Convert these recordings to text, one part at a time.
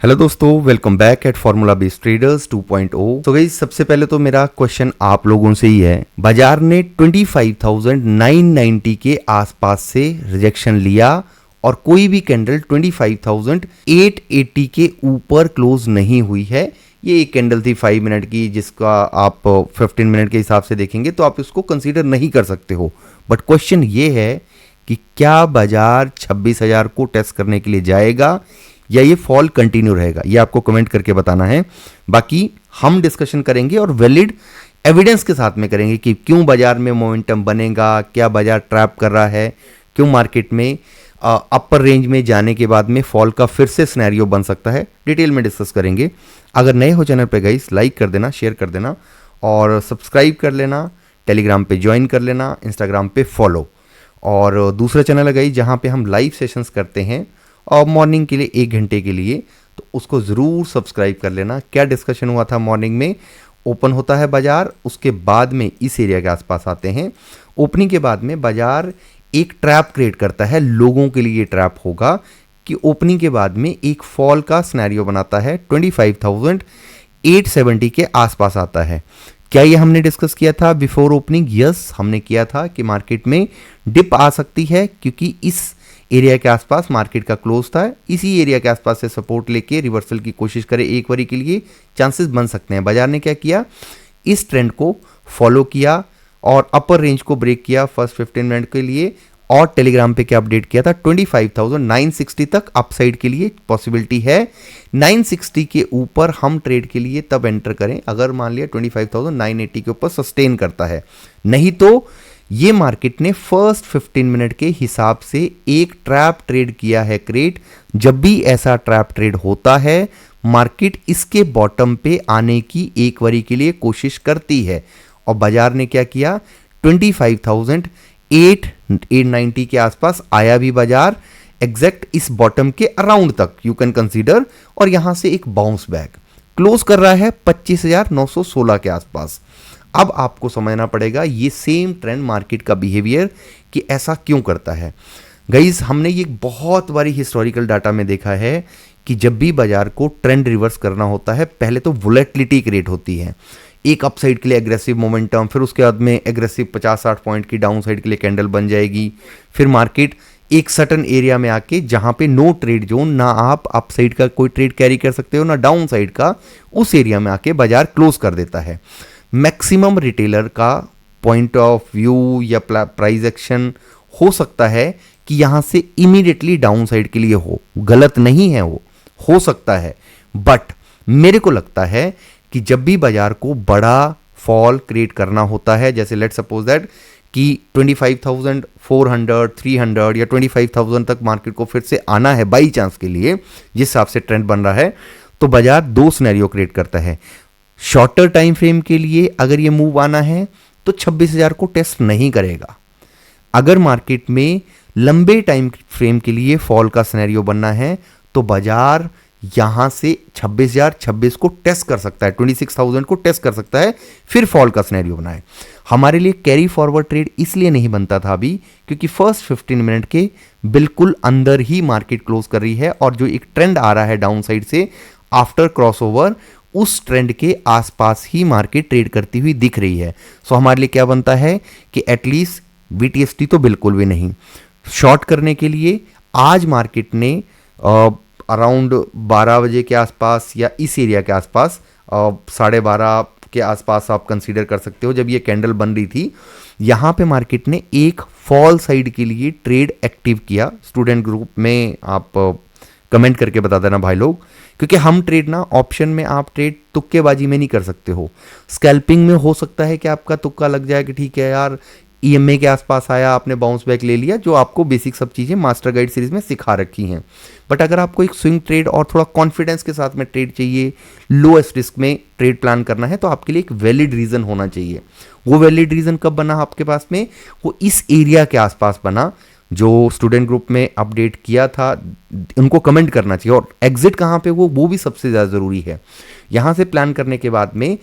Hello दोस्तों, welcome back at formula based traders 2.0। तो guys, सबसे पहले तो मेरा क्वेश्चन आप लोगों से ही है। बाजार ने 25,990 के आसपास से रिजेक्शन लिया और कोई भी कैंडल 25,880 के ऊपर क्लोज नहीं हुई है। ये एक कैंडल थी 5 मिनट की, जिसका आप 15 मिनट के हिसाब से देखेंगे तो आप इसको कंसीडर नहीं कर सकते हो। बट क्वेश्चन ये है कि क्या बाजार 26,000 को टेस्ट करने के लिए जाएगा या ये फॉल कंटिन्यू रहेगा, ये आपको कमेंट करके बताना है। बाकी हम डिस्कशन करेंगे और वैलिड एविडेंस के साथ में करेंगे कि क्यों बाजार में मोमेंटम बनेगा, क्या बाजार ट्रैप कर रहा है, क्यों मार्केट में अपर रेंज में जाने के बाद में फॉल का फिर से सिनेरियो बन सकता है। डिटेल में डिस्कस करेंगे। अगर नए हो चैनल पे गाइस, लाइक कर देना, शेयर कर देना और सब्सक्राइब कर लेना, टेलीग्राम पे ज्वाइन कर लेना, इंस्टाग्राम पे फॉलो। और दूसरा चैनल है गाइस जहाँ पे हम लाइव सेशंस करते हैं और मॉर्निंग के लिए 1 घंटे के लिए, तो उसको ज़रूर सब्सक्राइब कर लेना। क्या डिस्कशन हुआ था मॉर्निंग में? ओपन होता है बाजार, उसके बाद में इस एरिया के आसपास आते हैं। ओपनिंग के बाद में बाजार एक ट्रैप क्रिएट करता है, लोगों के लिए ट्रैप होगा कि ओपनिंग के बाद में एक फॉल का सिनेरियो बनाता है, 25,870 के आसपास आता है। क्या ये हमने डिस्कस किया था बिफोर ओपनिंग? यस, हमने किया था कि मार्केट में डिप आ सकती है क्योंकि इस एरिया के आसपास मार्केट का क्लोज था। इसी एरिया के आसपास से सपोर्ट लेके रिवर्सल की कोशिश करें एक बारी के लिए, चांसेस बन सकते हैं। बाजार ने क्या किया, इस ट्रेंड को फॉलो किया और अपर रेंज को ब्रेक किया फर्स्ट 15 मिनट के लिए। और टेलीग्राम पे क्या अपडेट किया था, 25,960 तक अपसाइड के लिए पॉसिबिलिटी है। 960 के ऊपर हम ट्रेड के लिए तब एंटर करें अगर मान लिया 25,980 के ऊपर सस्टेन करता है। नहीं तो ये मार्केट ने फर्स्ट 15 मिनट के हिसाब से एक ट्रैप ट्रेड किया है क्रिएट। जब भी ऐसा ट्रैप ट्रेड होता है, मार्केट इसके बॉटम पे आने की एक बारी के लिए कोशिश करती है। और बाजार ने क्या किया, 25,890 के आसपास आया भी बाजार, एग्जैक्ट इस बॉटम के अराउंड तक यू कैन कंसीडर, और यहां से एक बाउंस बैक क्लोज कर रहा है 25,916 के आसपास। अब आपको समझना पड़ेगा ये सेम ट्रेंड मार्केट का बिहेवियर कि ऐसा क्यों करता है। गाइस, हमने ये बहुत बारी हिस्टोरिकल डाटा में देखा है कि जब भी बाजार को ट्रेंड रिवर्स करना होता है, पहले तो वोलेटिलिटी क्रिएट होती है, एक अपसाइड के लिए एग्रेसिव मोमेंटम, फिर उसके बाद में एग्रेसिव 50-60 पॉइंट की डाउन साइड के लिए कैंडल बन जाएगी। फिर मार्केट एक सर्टन एरिया में आके जहां पे नो ट्रेड जोन, ना आप अपसाइड का कोई ट्रेड कैरी कर सकते हो ना डाउन साइड का, उस एरिया में आके बाजार क्लोज कर देता है। मैक्सिमम रिटेलर का पॉइंट ऑफ व्यू या प्राइस एक्शन हो सकता है कि यहां से इमीडिएटली डाउन साइड के लिए हो, गलत नहीं है, वो हो सकता है। बट मेरे को लगता है कि जब भी बाजार को बड़ा फॉल क्रिएट करना होता है, जैसे लेट्स सपोज दैट कि 25,400, 300 या 25,000 तक मार्केट को फिर से आना है बाई चांस के लिए, जिस हिसाब से ट्रेंड बन रहा है, तो बाजार 2 सिनेरियो क्रिएट करता है। शॉर्टर टाइम फ्रेम के लिए अगर ये मूव आना है तो 26,000 को टेस्ट नहीं करेगा। अगर मार्केट में लंबे टाइम फ्रेम के लिए फॉल का सिनेरियो बनना है तो बाजार यहां से 26,026 को टेस्ट कर सकता है, 26,000 को टेस्ट कर सकता है, फिर फॉल का सिनेरियो बनाए। हमारे लिए कैरी फॉरवर्ड ट्रेड इसलिए नहीं बनता था अभी क्योंकि फर्स्ट 15 मिनट के बिल्कुल अंदर ही मार्केट क्लोज कर रही है और जो एक ट्रेंड आ रहा है डाउन साइड से आफ्टर क्रॉसओवर, उस ट्रेंड के आसपास ही मार्केट ट्रेड करती हुई दिख रही है। सो हमारे लिए क्या बनता है कि एटलीस्ट BTST तो बिल्कुल भी नहीं, शॉर्ट करने के लिए आज मार्केट ने अराउंड 12 बजे के आसपास या इस एरिया के आसपास 12:30 के आसपास आप कंसीडर कर सकते हो, जब ये कैंडल बन रही थी, यहाँ पे मार्केट ने एक फॉल साइड के लिए ट्रेड एक्टिव किया। स्टूडेंट ग्रुप में आप कमेंट करके बता देना भाई लोग, क्योंकि हम ट्रेड ना ऑप्शन में आप ट्रेड तुक्केबाजी में नहीं कर सकते हो। स्कैल्पिंग में हो सकता है कि आपका तुक्का लग जाए कि ठीक है यार, EMA के आसपास आया, आपने बाउंस बैक ले लिया, जो आपको बेसिक सब चीज़ें मास्टर गाइड सीरीज में सिखा रखी हैं। बट अगर आपको एक स्विंग ट्रेड और थोड़ा कॉन्फिडेंस के साथ में ट्रेड चाहिए, लोएस्ट रिस्क में ट्रेड प्लान करना है, तो आपके लिए एक वैलिड रीज़न होना चाहिए। वो वैलिड रीज़न कब बना आपके पास में? वो इस एरिया के आसपास बना। जो स्टूडेंट ग्रुप में अपडेट किया था उनको कमेंट करना चाहिए, और एग्जिट कहाँ पे वो भी सबसे ज़्यादा ज़रूरी है। यहाँ से प्लान करने के बाद में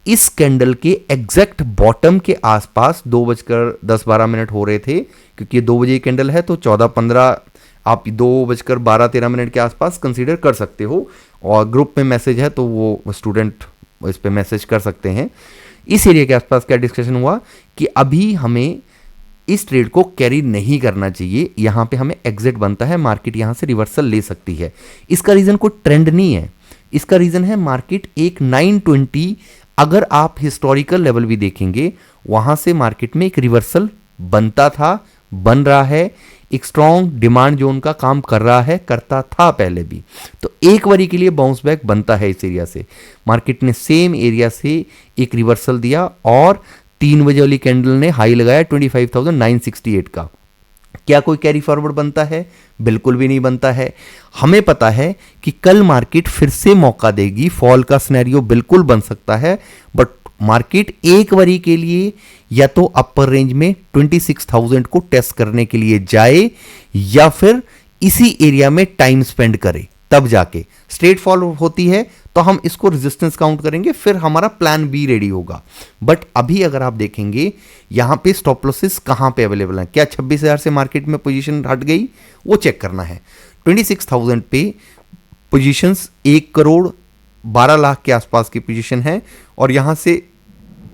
इस कैंडल के एग्जैक्ट बॉटम के आसपास 2:10-12 हो रहे थे, क्योंकि ये 2 बजे कैंडल है तो 14:15 आप 2:12-13 के आसपास कंसीडर कर सकते हो। और ग्रुप में मैसेज है तो वो स्टूडेंट इस पे मैसेज कर सकते हैं। इस एरिया के आसपास क्या डिस्कशन हुआ कि अभी हमें इस ट्रेड को कैरी नहीं करना चाहिए, यहाँ पे हमें एग्जिट बनता है, मार्केट यहाँ से रिवर्सल ले सकती है। इसका रीज़न कोई ट्रेंड नहीं है, इसका रीज़न है मार्केट एक 920, अगर आप हिस्टोरिकल लेवल भी देखेंगे वहाँ से मार्केट में एक रिवर्सल बनता था, बन रहा है, एक स्ट्रॉन्ग डिमांड जोन का काम कर रहा है, करता था पहले भी। तो एक बारी के लिए बाउंस बैक बनता है इस एरिया से। मार्केट ने सेम एरिया से एक रिवर्सल दिया और 3 बजे वाली कैंडल ने हाई लगाया 25,968 का। क्या कोई कैरी फॉरवर्ड बनता है? बिल्कुल भी नहीं बनता है। हमें पता है कि कल मार्केट फिर से मौका देगी, फॉल का सिनेरियो बिल्कुल बन सकता है, बट मार्केट एक बारी के लिए या तो अपर रेंज में 26,000 को टेस्ट करने के लिए जाए या फिर इसी एरिया में टाइम स्पेंड करे, तब जाके स्ट्रेट फॉल होती है तो हम इसको रेजिस्टेंस काउंट करेंगे, फिर हमारा प्लान बी रेडी होगा। बट अभी अगर आप देखेंगे यहां पे स्टॉप लॉसेस कहां पे अवेलेबल हैं, क्या 26,000 से मार्केट में पोजीशन हट गई, वो चेक करना है। 26,000 पे पोजीशंस 1,12,00,000 के आसपास की पोजीशन है और यहां से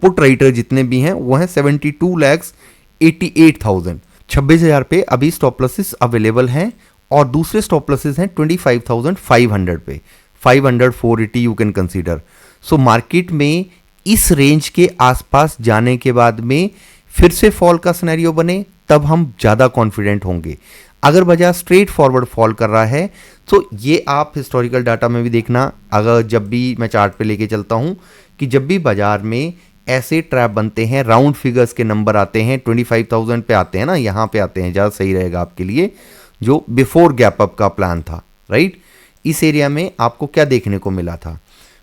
पुट राइटर जितने भी हैं वो हैं 72,88,000। 26,000 पे अभी स्टॉप लॉसेस अवेलेबल हैं और दूसरे स्टॉप लॉसेस हैं 25,500 पे, 500 480 you can consider. So market में इस रेंज के आसपास जाने के बाद में फिर से फॉल का सिनेरियो बने तब हम ज़्यादा कॉन्फिडेंट होंगे। अगर बाजार स्ट्रेट फॉरवर्ड फॉल कर रहा है तो ये आप हिस्टोरिकल डाटा में भी देखना, अगर जब भी मैं चार्ट पे लेके चलता हूँ कि जब भी बाजार में ऐसे ट्रैप बनते हैं, राउंड फिगर्स के नंबर आते हैं, 25,000 पे आते हैं ना, यहाँ पे आते हैं, ज़्यादा सही रहेगा आपके लिए, जो बिफोर गैप अप का प्लान था, राइट। इस एरिया में आपको क्या देखने को मिला था?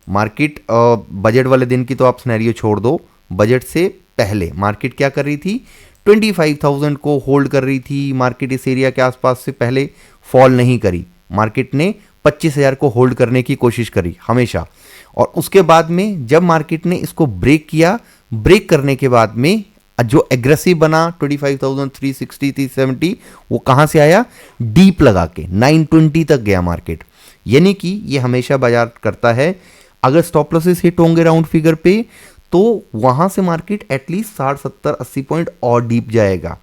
मार्केट बजट वाले दिन की तो आप सिनेरियो छोड़ दो, बजट से पहले मार्केट क्या कर रही थी? 25,000 को होल्ड कर रही थी। मार्केट इस एरिया के आसपास से पहले फॉल नहीं करी, मार्केट ने 25,000 को होल्ड करने की कोशिश करी हमेशा। और उसके बाद में जब मार्केट ने इसको ब्रेक किया, ब्रेक करने के बाद में जो एग्रेसिव बना 25,360 370, वो कहां से आया? डीप लगा के 920 तक गया मार्केट। यानी कि ये हमेशा बाजार करता है, अगर स्टॉप लॉसेस हिट होंगे राउंड फिगर पे तो वहां से मार्केट एटलीस्ट 60 70 80 पॉइंट और डीप जाएगा।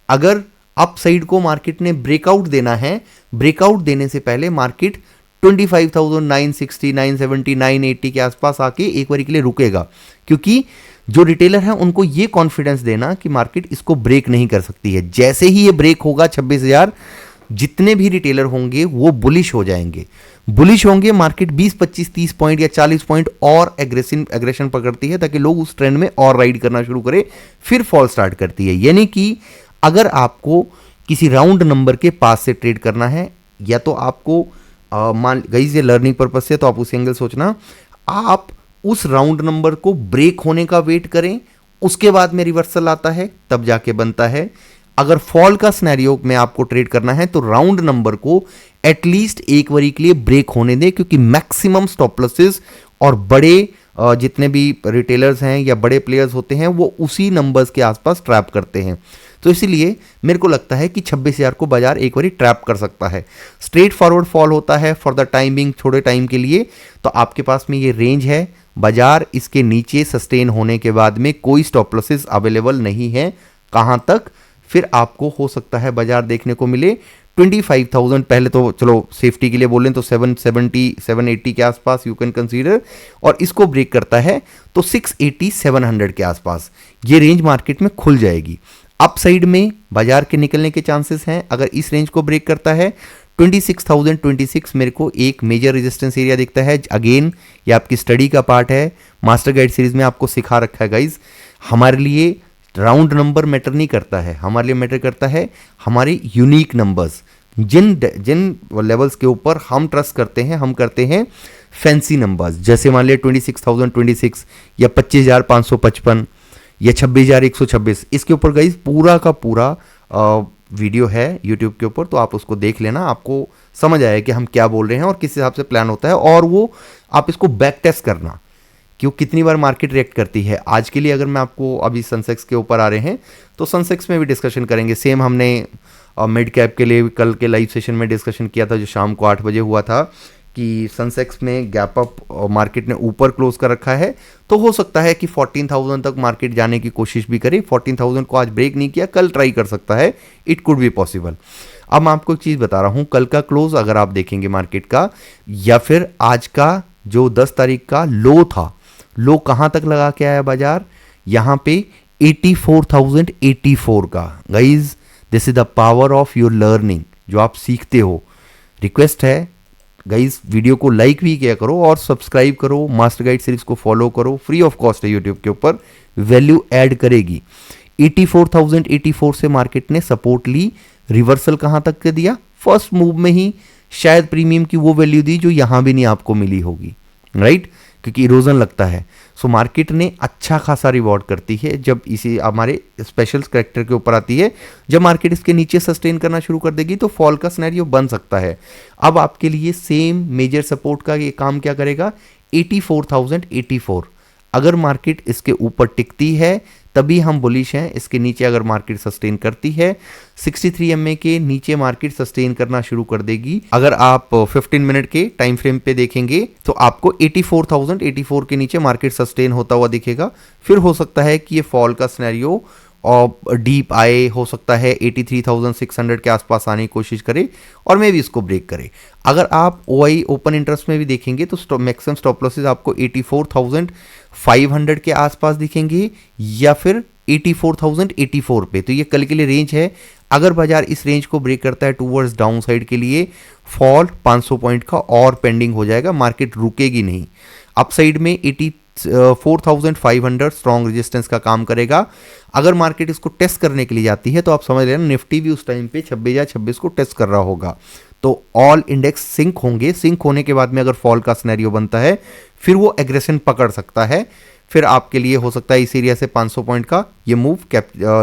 अगर अप साइड को मार्केट ने ब्रेकआउट देना है, ब्रेकआउट देने से पहले मार्केट 25,960 970 980 के आसपास आके एक बार के लिए रुकेगा, क्योंकि जो रिटेलर हैं उनको ये कॉन्फिडेंस देना कि मार्केट इसको ब्रेक नहीं कर सकती है। जैसे ही ये ब्रेक होगा 26,000, जितने भी रिटेलर होंगे वो बुलिश हो जाएंगे। बुलिश होंगे, मार्केट 20 25 30 पॉइंट या 40 पॉइंट और एग्रेशन पकड़ती है ताकि लोग उस ट्रेंड में और राइड करना शुरू करें, फिर फॉल स्टार्ट करती है। यानी कि अगर आपको किसी राउंड नंबर के पास से ट्रेड करना है, या तो आपको मान गई ये लर्निंग पर्पज से, तो आप उस एंगल सोचना, आप उस राउंड नंबर को ब्रेक होने का वेट करें, उसके बाद में रिवर्सल आता है तब जाके बनता है। अगर फॉल का सिनेरियो में आपको ट्रेड करना है तो राउंड नंबर को एटलीस्ट एक बारी के लिए ब्रेक होने दें, क्योंकि मैक्सिमम स्टॉप लॉसेस और बड़े जितने भी रिटेलर्स हैं या बड़े प्लेयर्स होते हैं वो उसी नंबर्स के आसपास ट्रैप करते हैं। तो इसीलिए मेरे को लगता है कि 26,000 को बाजार एक बारी ट्रैप कर सकता है। स्ट्रेट फॉरवर्ड फॉल होता है फॉर द टाइमिंग, थोड़े टाइम के लिए, तो आपके पास में ये रेंज है, बाजार इसके नीचे सस्टेन होने के बाद में कोई स्टॉप लॉसेस अवेलेबल नहीं है। कहां तक? फिर आपको हो सकता है बाजार देखने को मिले 25,000, पहले तो चलो सेफ्टी के लिए बोलें तो 770 780 के आसपास यू कैन कंसीडर, और इसको ब्रेक करता है तो 680 700 के आसपास ये रेंज मार्केट में खुल जाएगी। अप साइड में बाजार के निकलने के चांसेस हैं, अगर इस रेंज को ब्रेक करता है 26,026 मेरे को एक मेजर रेजिस्टेंस एरिया दिखता है। अगेन ये आपकी स्टडी का पार्ट है, मास्टर गाइड सीरीज में आपको सिखा रखा है गाइज। हमारे लिए राउंड नंबर मैटर नहीं करता है, हमारे लिए मैटर करता है हमारे यूनिक नंबर्स, जिन लेवल्स के ऊपर हम ट्रस्ट करते हैं, हम करते हैं फैंसी नंबर्स। जैसे मान लिया 26,026 या 25,555 या 26,126, इसके ऊपर गाइज पूरा का पूरा वीडियो है यूट्यूब के ऊपर, तो आप उसको देख लेना, आपको समझ आएगा कि हम क्या बोल रहे हैं और किस हिसाब से प्लान होता है। और वो आप इसको बैक टेस्ट करना कि कितनी बार मार्केट रिएक्ट करती है। आज के लिए अगर मैं आपको अभी सनसेक्स के ऊपर आ रहे हैं तो सनसेक्स में भी डिस्कशन करेंगे। सेम हमने मिड कैप के लिए कल के लाइव सेशन में डिस्कशन किया था जो शाम को 8 बजे हुआ था, कि सेंसेक्स में गैप अप मार्केट ने ऊपर क्लोज कर रखा है, तो हो सकता है कि 14,000 तक मार्केट जाने की कोशिश भी करे। 14,000 को आज ब्रेक नहीं किया, कल ट्राई कर सकता है, इट कुड बी पॉसिबल। अब मैं आपको एक चीज़ बता रहा हूँ, कल का क्लोज अगर आप देखेंगे मार्केट का, या फिर आज का जो 10 तारीख का लो था, लो कहाँ तक लगा के आया बाजार, यहाँ पे 84,084 का। Guys this is the power of your learning, जो आप सीखते हो। रिक्वेस्ट है गाइज, वीडियो को लाइक भी किया करो और सब्सक्राइब करो, मास्टर गाइड सीरीज को फॉलो करो, फ्री ऑफ कॉस्ट है यूट्यूब के ऊपर, वैल्यू ऐड करेगी। 84,084 से मार्केट ने सपोर्ट ली, रिवर्सल कहां तक के दिया, फर्स्ट मूव में ही शायद प्रीमियम की वो वैल्यू दी जो यहां भी नहीं आपको मिली होगी, राइट, क्योंकि इरोजन लगता है। सो मार्केट ने अच्छा खासा रिवॉर्ड करती है जब इसी हमारे स्पेशल करेक्टर के ऊपर आती है। जब मार्केट इसके नीचे सस्टेन करना शुरू कर देगी तो फॉल का सिनेरियो बन सकता है। अब आपके लिए सेम मेजर सपोर्ट का ये काम क्या करेगा, 84,084। अगर मार्केट इसके ऊपर टिकती है तभी हम बुलिश हैं, इसके नीचे अगर मार्केट सस्टेन करती है, 63 MA के नीचे मार्केट सस्टेन करना शुरू कर देगी। अगर आप 15 मिनट के टाइम फ्रेम पे देखेंगे तो आपको 84,084 के नीचे मार्केट सस्टेन होता हुआ दिखेगा। फिर हो सकता है कि ये फॉल का सिनेरियो और डीप आए, हो सकता है 83,600 के आसपास आने की कोशिश करे और मे भी इसको ब्रेक करे। अगर आप OI ओपन इंटरेस्ट में भी देखेंगे तो मैक्सिमम स्टॉप लॉसेस आपको 84,500 के आसपास दिखेंगे या फिर 84,084 पे। तो ये कल के लिए रेंज है। अगर बाजार इस रेंज को ब्रेक करता है टूवर्ड्स डाउन साइड के लिए, फॉल 500 पॉइंट का और पेंडिंग हो जाएगा, मार्केट रुकेगी नहीं। अपसाइड में 84,500 स्ट्रॉन्ग रेजिस्टेंस का काम करेगा। अगर मार्केट इसको टेस्ट करने के लिए जाती है तो आप समझ लेना निफ्टी भी उस टाइम पे 26 या 26 को टेस्ट कर रहा होगा। तो ऑल इंडेक्स सिंक होंगे, सिंक होने के बाद में अगर फॉल का सिनेरियो बनता है फिर वो एग्रेशन पकड़ सकता है। फिर आपके लिए हो सकता है इस एरिया से 500 पॉइंट का ये मूव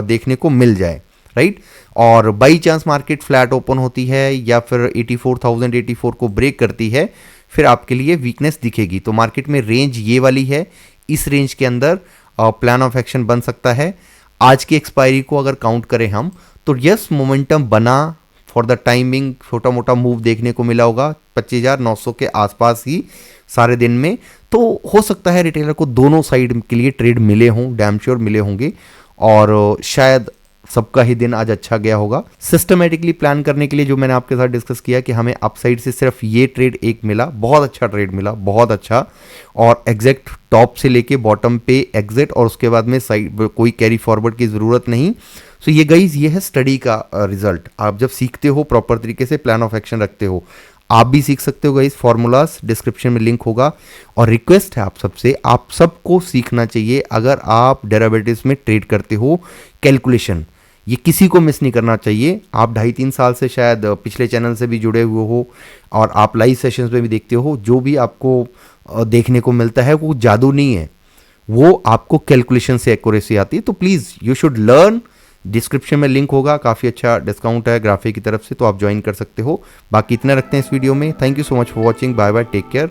देखने को मिल जाए, राइट। और by chance market flat open होती है या फिर 84,084 को ब्रेक करती है, फिर आपके लिए वीकनेस दिखेगी। तो मार्केट में रेंज ये वाली है, इस रेंज के अंदर प्लान ऑफ एक्शन बन सकता है। आज की एक्सपायरी को अगर काउंट करें हम तो यस मोमेंटम बना फॉर द टाइमिंग, छोटा मोटा मूव देखने को मिला होगा 25,900 के आसपास ही सारे दिन में। तो हो सकता है रिटेलर को दोनों साइड के लिए ट्रेड मिले हों, डैम श्योर मिले होंगे, और शायद सबका ही दिन आज अच्छा गया होगा। सिस्टमेटिकली प्लान करने के लिए जो मैंने आपके साथ डिस्कस किया कि हमें अपसाइड से सिर्फ ये ट्रेड एक मिला, बहुत अच्छा ट्रेड मिला, बहुत अच्छा, और एग्जैक्ट टॉप से लेके बॉटम पे एग्जिट, और उसके बाद में साइड कोई कैरी फॉरवर्ड की ज़रूरत नहीं। सो ये गाइज ये है स्टडी का रिजल्ट। आप जब सीखते हो प्रॉपर तरीके से प्लान ऑफ एक्शन रखते हो, आप भी सीख सकते हो गाइस। फॉर्मूलाज डिस्क्रिप्शन में लिंक होगा। और रिक्वेस्ट है आप सबसे, आप सबको सीखना चाहिए अगर आप डेरिवेटिव्स में ट्रेड करते हो, कैलकुलेशन ये किसी को मिस नहीं करना चाहिए। आप 2.5-3 साल से शायद पिछले चैनल से भी जुड़े हुए हो और आप लाइव सेशंस में भी देखते हो, जो भी आपको देखने को मिलता है वो जादू नहीं है, वो आपको कैलकुलेशन से एक्यूरेसी आती है। तो please you should learn. Description में लिंक होगा, काफ़ी अच्छा डिस्काउंट है ग्राफिक की तरफ से, तो आप ज्वाइन कर सकते हो। बाकी इतना रखते हैं इस वीडियो में। Thank you so much for watching, bye bye, take care.